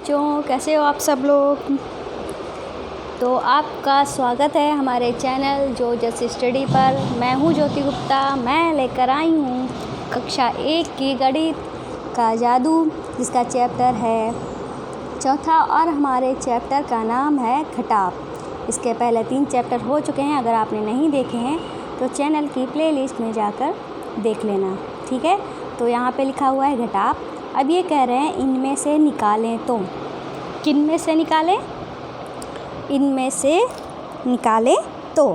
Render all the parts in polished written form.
बच्चों, कैसे हो आप सब लोग। तो आपका स्वागत है हमारे चैनल जो जस्ट स्टडी पर। मैं हूँ ज्योति गुप्ता। मैं लेकर आई हूँ कक्षा 1 की गणित का जादू, जिसका चैप्टर है चौथा और हमारे चैप्टर का नाम है घटाव। इसके पहले 3 चैप्टर हो चुके हैं। अगर आपने नहीं देखे हैं तो चैनल की प्लेलिस्ट में जाकर देख लेना, ठीक है। तो यहाँ पे लिखा हुआ है घटाव। अब ये कह रहे हैं इनमें से निकालें, तो किन में से निकालें? इनमें से निकालें तो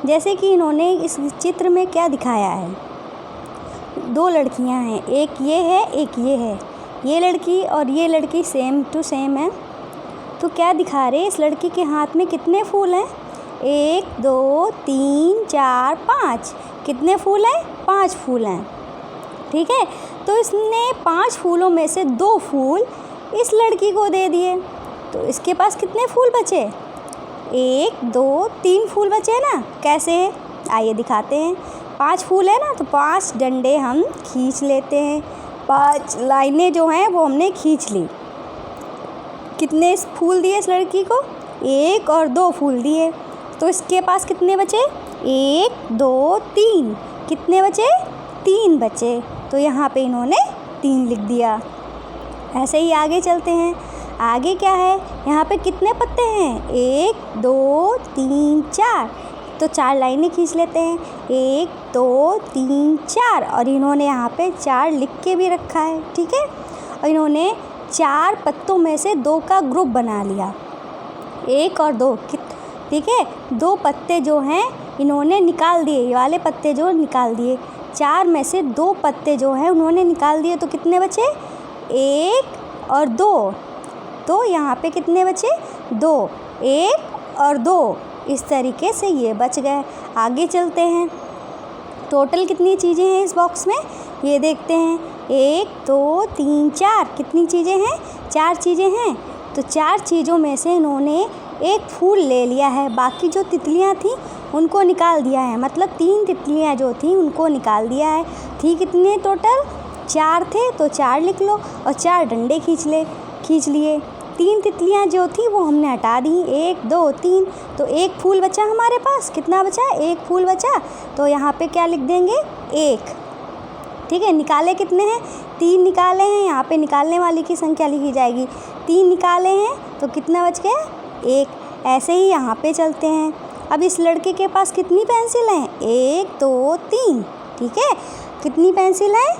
जैसे कि इन्होंने इस चित्र में क्या दिखाया है, 2 लड़कियां हैं, एक ये है एक ये है। ये लड़की और ये लड़की सेम टू सेम है। तो क्या दिखा रहे, इस लड़की के हाथ में कितने फूल हैं? 1 2 3 4 5। कितने फूल हैं? 5 फूल हैं, ठीक है। तो इसने 5 फूलों में से 2 फूल इस लड़की को दे दिए, तो इसके पास कितने फूल बचे? 1 2 3 फूल बचे ना। कैसे? आइए दिखाते हैं। 5 फूल है ना, तो 5 डंडे हम खींच लेते हैं। 5 लाइनें जो हैं वो हमने खींच ली। कितने फूल दिए इस लड़की को? 1 और 2 फूल दिए। तो इसके पास कितने बचे? 1 2 3। कितने बचे? 3 बचे। तो यहाँ पे इन्होंने 3 लिख दिया। ऐसे ही आगे चलते हैं। आगे क्या है, यहाँ पे कितने पत्ते हैं? 1 2 3 4। तो 4 लाइनें खींच लेते हैं। 1 2 3 4। और इन्होंने यहाँ पे 4 लिख के भी रखा है, ठीक है। और इन्होंने 4 पत्तों में से 2 का ग्रुप बना लिया, 1 और 2, ठीक है। 2 पत्ते जो हैं इन्होंने निकाल दिए, ये वाले पत्ते जो निकाल दिए। 4 में से 2 पत्ते जो हैं उन्होंने निकाल दिए, तो कितने बचे? 1 और 2। तो यहाँ पे कितने बचे? 2, 1 और 2। इस तरीके से ये बच गए। आगे चलते हैं। टोटल कितनी चीज़ें हैं इस बॉक्स में, ये देखते हैं। 1 2 3 4। कितनी चीज़ें हैं? 4 चीज़ें हैं। तो 4 चीज़ों में से इन्होंने 1 फूल ले लिया है, बाकी जो तितलियाँ थीं उनको निकाल दिया है। मतलब 3 तितलियाँ जो थीं उनको निकाल दिया है। थी कितने टोटल? 4 थे, तो 4 लिख लो और 4 डंडे खींच लिए। 3 तितलियाँ जो थी वो हमने हटा दी। 1 2 3। तो 1 फूल बचा हमारे पास। कितना बचा? 1 फूल बचा। तो यहाँ पे क्या लिख देंगे? 1, ठीक है। निकाले कितने हैं? 3 निकाले हैं। यहाँ पे निकालने वाली की संख्या लिखी जाएगी। 3 निकाले हैं तो कितना बच गया? 1। ऐसे ही यहाँ पे चलते हैं। अब इस लड़के के पास कितनी पेंसिल हैं? 1 2 3, ठीक है। कितनी पेंसिल हैं?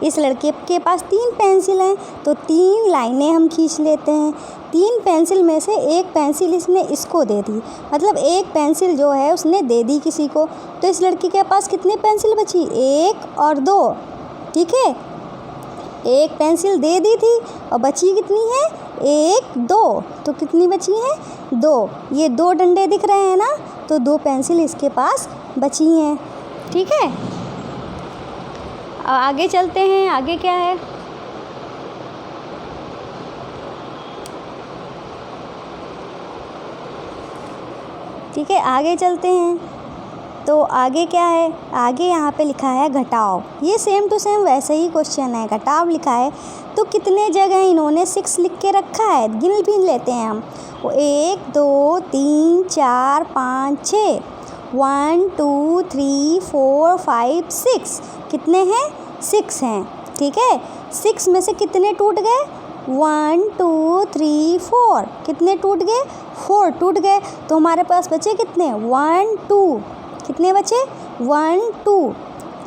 इस लड़के के पास 3 पेंसिल हैं, तो 3 लाइनें हम खींच लेते हैं। 3 पेंसिल में से 1 पेंसिल इसने इसको दे दी, मतलब 1 पेंसिल जो है उसने दे दी किसी को। तो इस लड़की के पास कितनी पेंसिल बची? 1 और 2, ठीक है। 1 पेंसिल दे दी थी और बची कितनी है? 1 2। तो कितनी बची हैं? 2। ये 2 डंडे दिख रहे हैं ना, तो 2 पेंसिल इसके पास बची हैं, ठीक है। अब आगे चलते हैं। आगे क्या है? ठीक है, आगे चलते हैं। तो आगे क्या है? आगे यहाँ पे लिखा है घटाव। ये सेम टू सेम वैसे ही क्वेश्चन है। घटाव लिखा है, तो कितने जगह इन्होंने 6 लिख के रखा है, गिन लेते हैं हम। 1 2 3 4 5 6। 1 2 3 4 5 6। कितने हैं? 6 हैं, ठीक है। 6 में से कितने टूट गए? 1 2 3 4। कितने टूट गए? 4 टूट गए। तो हमारे पास बचे कितने? 1 2। कितने बचे? 1 2।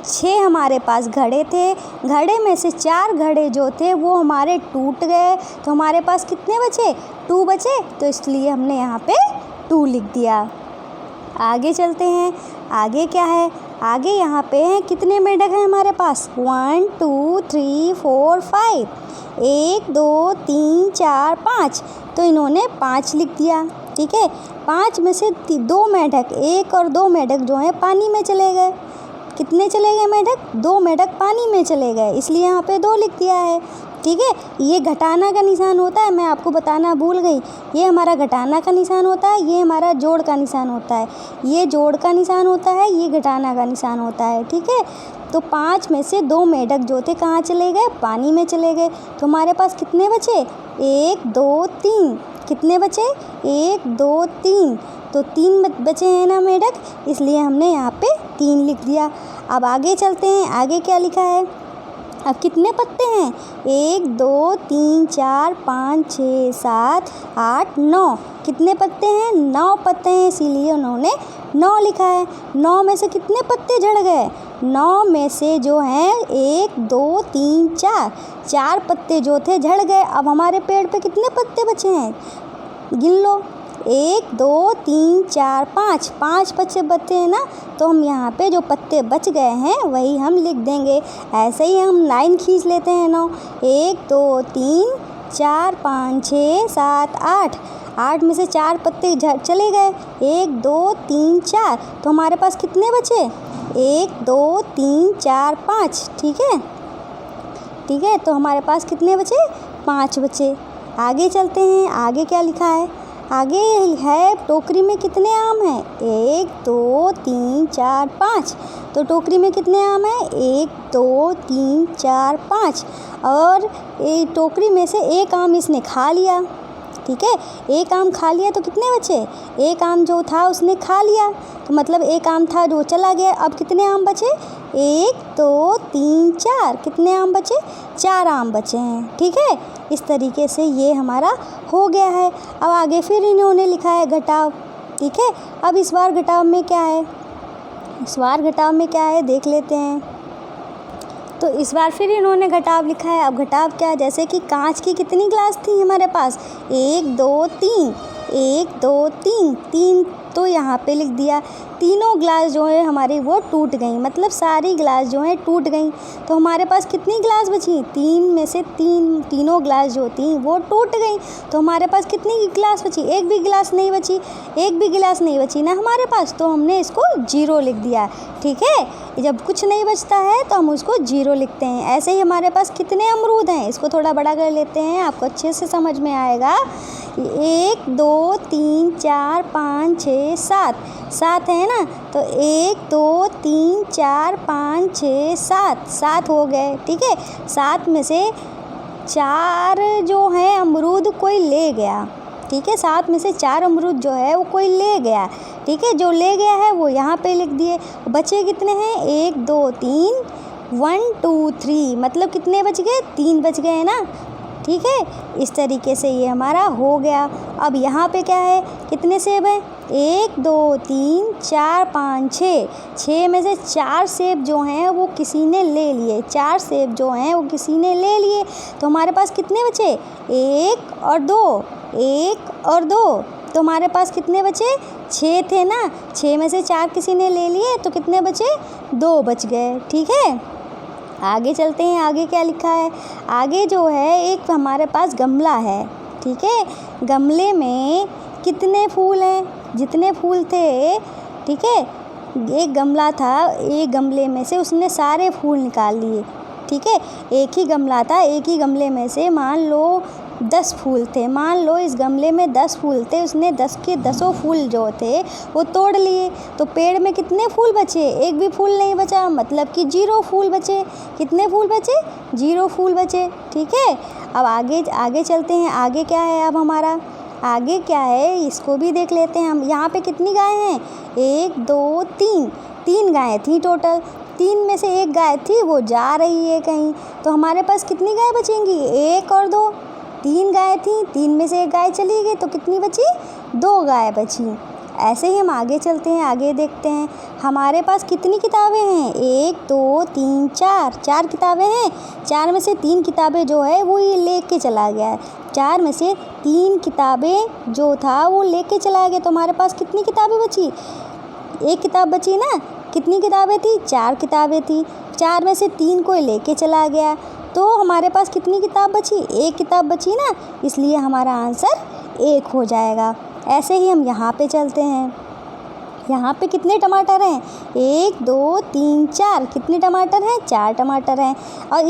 6 हमारे पास घड़े थे। घड़े में से 4 घड़े जो थे वो हमारे टूट गए, तो हमारे पास कितने बचे? 2 बचे। तो इसलिए हमने यहाँ पे 2 लिख दिया। आगे चलते हैं। आगे क्या है? आगे यहाँ पे हैं कितने मेंढक हैं हमारे पास? 1 2 3 4 5। 1 2 3 4 5। तो इन्होंने 5 लिख दिया, ठीक है। 5 में से 2 मेंढक, 1 और 2 मेंढक जो हैं पानी में चले गए। कितने चले गए मेंढक? 2 मेंढक पानी में चले गए, इसलिए यहाँ पे 2 लिख दिया है, ठीक है। ये घटाना का निशान होता है, मैं आपको बताना भूल गई। ये हमारा घटाना का निशान होता है, ये हमारा जोड़ का निशान होता है। ये जोड़ का निशान होता है, ये घटाना का निशान होता है, ठीक है। तो 5 में से 2 मेंढक जो थे कहाँ चले गए, पानी में चले गए। तो हमारे पास कितने बचे, 1 2 3, कितने बचे, 1 2 3, तो 3 बचे हैं ना मेंढक, इसलिए हमने यहाँ पे 3 लिख दिया। अब आगे चलते हैं, आगे क्या लिखा है, अब कितने पत्ते हैं, 1 2 3 4 5 6 7 8 9, कितने पत्ते हैं, 9 पत्ते हैं, इसीलिए उन्होंने 9 लिखा है। 9 में से कितने पत्ते झड़ गए, 9 में से जो हैं 1 2 3 4, 4 पत्ते जो थे झड़ गए। अब हमारे पेड़ पे कितने पत्ते बचे हैं, गिन लो, 1 2 3 4 5, 5 बचे हैं ना, तो हम यहाँ पे जो पत्ते बच गए हैं वही हम लिख देंगे। ऐसे ही हम लाइन खींच लेते हैं 9, 1 2 3 4 5 6 7 8, 8 में से 4 पत्ते चले गए, 1 2 3 4, तो हमारे पास कितने बचे, 1 2 3 4 5, ठीक है, ठीक है, तो हमारे पास कितने बचे, 5 बचे। आगे चलते हैं, आगे क्या लिखा है, आगे है टोकरी में कितने आम हैं, 1 2 3 4 5, तो टोकरी में कितने आम हैं, 1 2 3 4 5, और टोकरी में से एक आम इसने खा लिया, ठीक है, एक आम खा लिया तो कितने बचे, एक आम जो था उसने खा लिया, तो मतलब एक आम था जो चला गया। अब कितने आम बचे, 1 2 3 4, कितने आम बचे, 4 आम बचे हैं, ठीक है। इस तरीके से ये हमारा हो गया है। अब आगे फिर इन्होंने लिखा है घटाव, ठीक है। अब इस बार घटाव में क्या है, इस बार घटाव में क्या है देख लेते हैं। तो इस बार फिर इन्होंने घटाव लिखा है। अब घटाव क्या है, जैसे कि कांच की कितनी ग्लास थी हमारे पास, 1 2 3, 1 2 3, 3 तो यहाँ पे लिख दिया। तीनों ग्लास जो है हमारी वो टूट गई, मतलब सारी ग्लास जो है टूट गई। तो हमारे पास कितनी ग्लास बची, 3 में से तीनों ग्लास जो थी वो टूट गई। तो हमारे पास कितनी ग्लास बची, एक भी गिलास नहीं बची, एक भी गिलास नहीं बची ना हमारे पास, तो हमने इसको 0 लिख दिया, ठीक है। जब कुछ नहीं बचता है तो हम उसको 0 लिखते हैं। ऐसे ही हमारे पास कितने अमरूद हैं, इसको थोड़ा बड़ा कर लेते हैं, आपको अच्छे से समझ में आएगा। 1 2 3 4 5 6 7, 7 है ना, तो 1 2 3 4 5 6 7, 7 हो गए, ठीक है। 7 में से 4 जो है अमरूद कोई ले गया, ठीक है, 7 में से 4 अमरूद जो है वो कोई ले गया, ठीक है। जो ले गया है वो यहाँ पे लिख दिए। बचे कितने हैं, 1 2 3 1 2 3, मतलब कितने बच गए, 3 बच गए ना, ठीक है। इस तरीके से ये हमारा हो गया। अब यहाँ पे क्या है, कितने सेब हैं, 1 2 3 4 5 6, 6 में से 4 सेब जो हैं वो किसी ने ले लिए, 4 सेब जो हैं वो किसी ने ले लिए। तो हमारे पास कितने बचे, 1 और 2, 1 और 2, तो हमारे पास कितने बचे, 6 थे ना, 6 में से 4 किसी ने ले लिए, तो कितने बचे, 2 बच गए, ठीक है। आगे चलते हैं, आगे क्या लिखा है। आगे जो है एक हमारे पास गमला है, ठीक है। गमले में कितने फूल हैं, जितने फूल थे, ठीक है। एक गमला था, एक गमले में से उसने सारे फूल निकाल लिए, ठीक है। एक ही गमला था, एक ही गमले में से मान लो 10 फूल थे, मान लो इस गमले में 10 फूल थे, उसने 10 के 10 फूल जो थे वो तोड़ लिए। तो पेड़ में कितने फूल बचे, एक भी फूल नहीं बचा, मतलब कि 0 फूल बचे। कितने फूल बचे, 0 फूल बचे, ठीक है। अब आगे चलते हैं, आगे क्या है, अब हमारा आगे क्या है इसको भी देख लेते हैं हम। यहाँ पे कितनी गाय हैं, 1 2 3, 3 गायें थी टोटल। 3 में से एक गाय थी वो जा रही है कहीं, तो हमारे पास कितनी गाय बचेंगी, 1 और 2, 3 गाय थी, 3 में से एक गाय चली गई, तो कितनी बची, 2 गाय बची। ऐसे ही हम आगे चलते हैं, आगे देखते हैं हमारे पास कितनी किताबें हैं, 1 2 3 4, 4 किताबें हैं। 4 में से 3 किताबें जो है वो ये लेके चला गया है, 4 में से 3 किताबें जो था वो लेके चला गया। तो हमारे पास कितनी किताबें बची, एक किताब बची ना। कितनी किताबें थी, 4 किताबें थी, 4 में से 3 कोई लेके चला गया, तो हमारे पास कितनी किताब बची, एक किताब बची ना, इसलिए हमारा आंसर 1 हो जाएगा। ऐसे ही हम यहाँ पे चलते हैं, यहाँ पे कितने टमाटर हैं? 1 2 3 4। कितने टमाटर हैं? 4 टमाटर हैं। और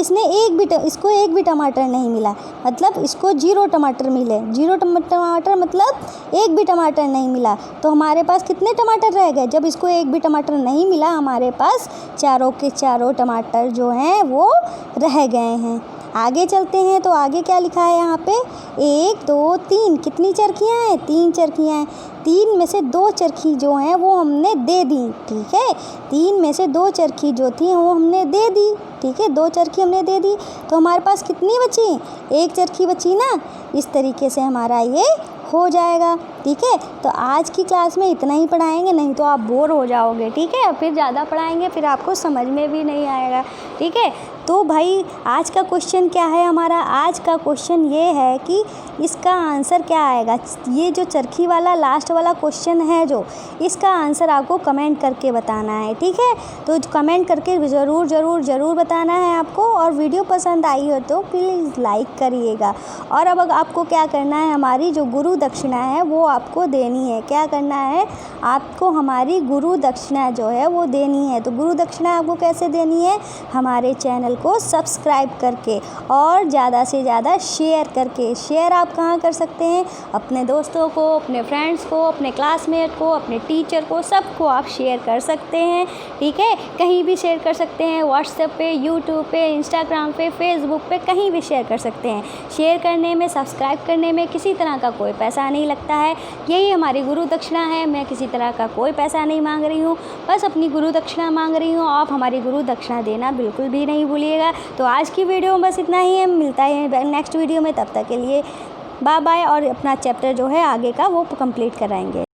इसको एक भी टमाटर नहीं मिला, मतलब इसको 0 टमाटर मिले। 0 टमाटर मतलब एक भी टमाटर नहीं मिला। तो हमारे पास कितने टमाटर रह गए? जब इसको एक भी टमाटर नहीं मिला, हमारे पास चारों के चारों टमाटर जो हैं वो रह गए हैं। आगे चलते हैं तो आगे क्या लिखा है यहाँ पे? 1 2 3। कितनी चरखियाँ हैं? 3 चरखियाँ हैं। 3 में से 2 चरखी जो हैं वो हमने दे दी, ठीक है। 3 में से 2 चरखी जो थी वो हमने दे दी, ठीक है। 2 चरखी हमने दे दी, तो हमारे पास कितनी बची? 1 चरखी बची ना। इस तरीके से हमारा ये हो जाएगा, ठीक है। तो आज की क्लास में इतना ही पढ़ाएंगे, नहीं तो आप बोर हो जाओगे, ठीक है। फिर ज़्यादा पढ़ाएंगे फिर आपको समझ में भी नहीं आएगा, ठीक है। तो भाई आज का क्वेश्चन क्या है हमारा? आज का क्वेश्चन ये है कि इसका आंसर क्या आएगा। ये जो चरखी वाला लास्ट वाला क्वेश्चन है, जो इसका आंसर आपको कमेंट करके बताना है, ठीक है। तो कमेंट करके ज़रूर बताना है आपको। और वीडियो पसंद आई हो तो प्लीज़ लाइक करिएगा। और अब आपको क्या करना है, हमारी जो गुरु दक्षिणा है वो आपको देनी है। क्या करना है आपको? हमारी गुरु दक्षिणा जो है वो देनी है। तो गुरु दक्षिणा आपको कैसे देनी है? हमारे चैनल को सब्सक्राइब करके और ज़्यादा से ज़्यादा शेयर करके। शेयर आप कहाँ कर सकते हैं? अपने दोस्तों को, अपने फ्रेंड्स को, अपने क्लासमेट को, अपने टीचर को, सबको आप शेयर कर सकते हैं, ठीक है। कहीं भी शेयर कर सकते हैं, व्हाट्सएप पे, यूट्यूब पे, इंस्टाग्राम पे, फेसबुक पे, कहीं भी शेयर कर सकते हैं। शेयर करने में, सब्सक्राइब करने में किसी तरह का कोई पैसा नहीं लगता है। यही हमारी गुरु दक्षिणा है। मैं किसी तरह का कोई पैसा नहीं मांग रही हूँ, बस अपनी गुरु दक्षिणा मांग रही हूँ। आप हमारी गुरु दक्षिणा देना बिल्कुल भी नहीं भूलिएगा। तो आज की वीडियो में बस इतना ही है। मिलता है नेक्स्ट वीडियो में, तब तक के लिए बाय बाय। और अपना चैप्टर जो है आगे का वो कंप्लीट कराएंगे।